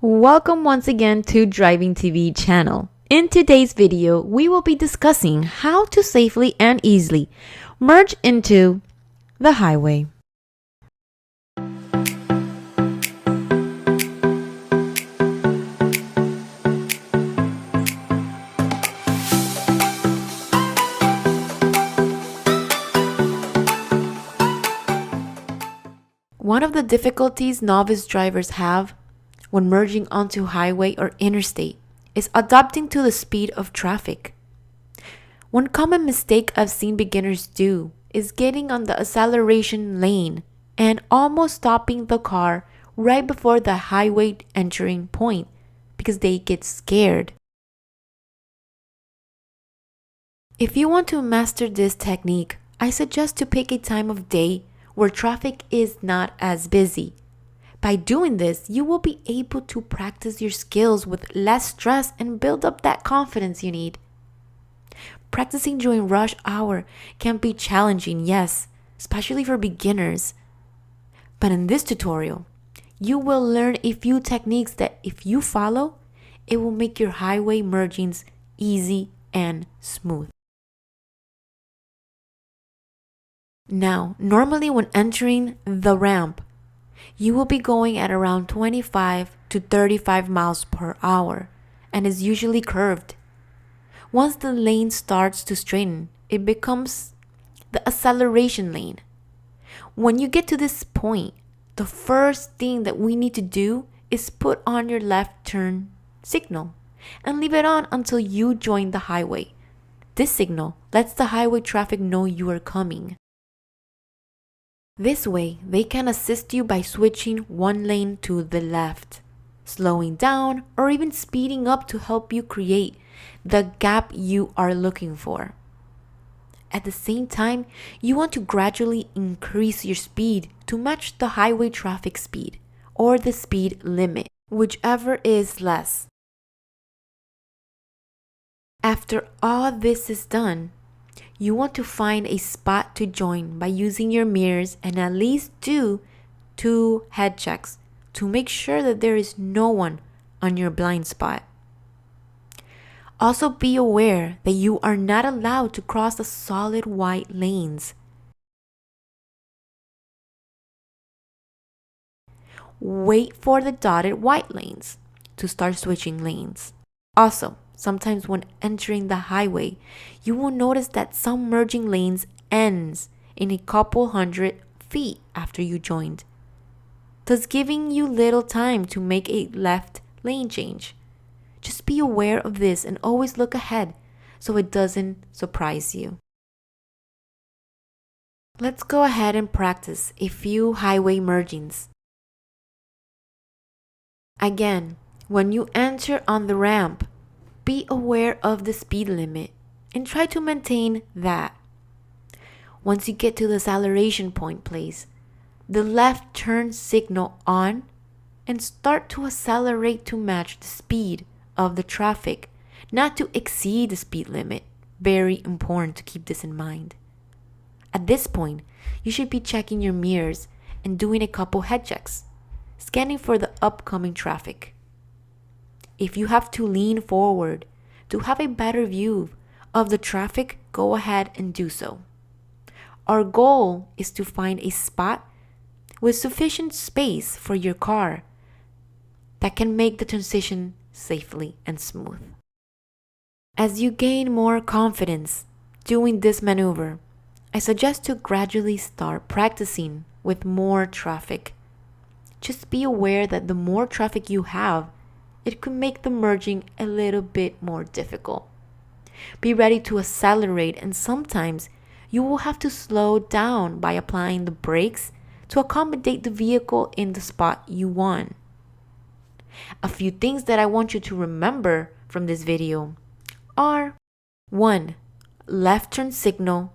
Welcome once again to Driving TV channel. In today's video, we will be discussing how to safely and easily merge into the highway. One of the difficulties novice drivers have when merging onto highway or interstate is adapting to the speed of traffic. One common mistake I've seen beginners do is getting on the acceleration lane and almost stopping the car right before the highway entering point because they get scared. If you want to master this technique, I suggest to pick a time of day where traffic is not as busy. By doing this, you will be able to practice your skills with less stress and build up that confidence you need. Practicing during rush hour can be challenging, yes, especially for beginners. But in this tutorial, you will learn a few techniques that if you follow, it will make your highway mergings easy and smooth. Now, normally when entering the ramp, you will be going at around 25 to 35 miles per hour and is usually curved. Once the lane starts to straighten, it becomes the acceleration lane. When you get to this point, the first thing that we need to do is put on your left turn signal and leave it on until you join the highway. This signal lets the highway traffic know you are coming. This way, they can assist you by switching one lane to the left, slowing down, or even speeding up to help you create the gap you are looking for. At the same time, you want to gradually increase your speed to match the highway traffic speed or the speed limit, whichever is less. After all this is done, you want to find a spot to join by using your mirrors and at least do 2 head checks to make sure that there is no one on your blind spot. Also be aware that you are not allowed to cross the solid white lanes. Wait for the dotted white lanes to start switching lanes. Also, sometimes when entering the highway, you will notice that some merging lanes ends in a couple hundred feet after you joined, thus giving you little time to make a left lane change. Just be aware of this and always look ahead so it doesn't surprise you. Let's go ahead and practice a few highway mergings. Again, when you enter on the ramp, be aware of the speed limit and try to maintain that. Once you get to the acceleration point, place the left turn signal on and start to accelerate to match the speed of the traffic, not to exceed the speed limit. Very important to keep this in mind. At this point, you should be checking your mirrors and doing a couple head checks, scanning for the upcoming traffic. If you have to lean forward to have a better view of the traffic, go ahead and do so. Our goal is to find a spot with sufficient space for your car that can make the transition safely and smooth. As you gain more confidence doing this maneuver, I suggest to gradually start practicing with more traffic. Just be aware that the more traffic you have, it could make the merging a little bit more difficult. Be ready to accelerate, and sometimes you will have to slow down by applying the brakes to accommodate the vehicle in the spot you want. A few things that I want you to remember from this video are 1. Left turn signal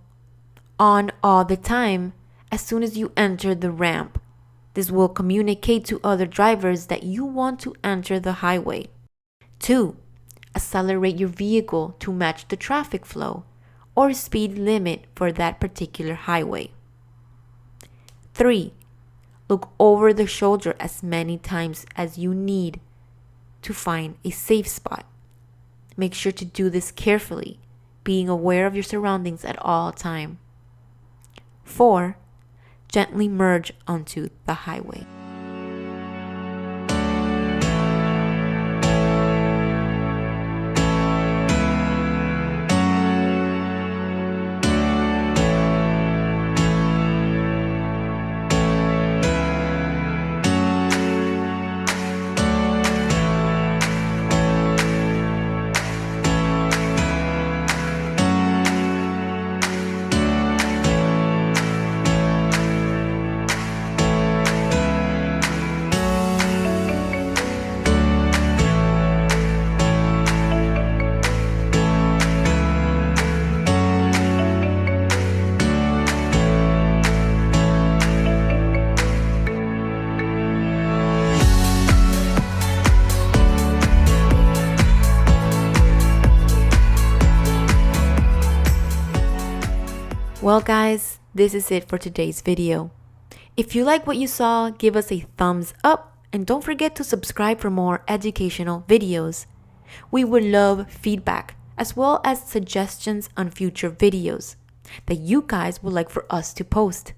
on all the time as soon as you enter the ramp. This will communicate to other drivers that you want to enter the highway. 2. Accelerate your vehicle to match the traffic flow or speed limit for that particular highway. 3. Look over the shoulder as many times as you need to find a safe spot. Make sure to do this carefully, being aware of your surroundings at all time. 4. Gently merge onto the highway. Well guys, this is it for today's video. If you like what you saw, give us a thumbs up and don't forget to subscribe for more educational videos. We would love feedback as well as suggestions on future videos that you guys would like for us to post.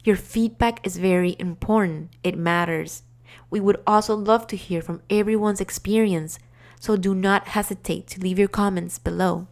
Your feedback is very important. It matters. We would also love to hear from everyone's experience, so do not hesitate to leave your comments below.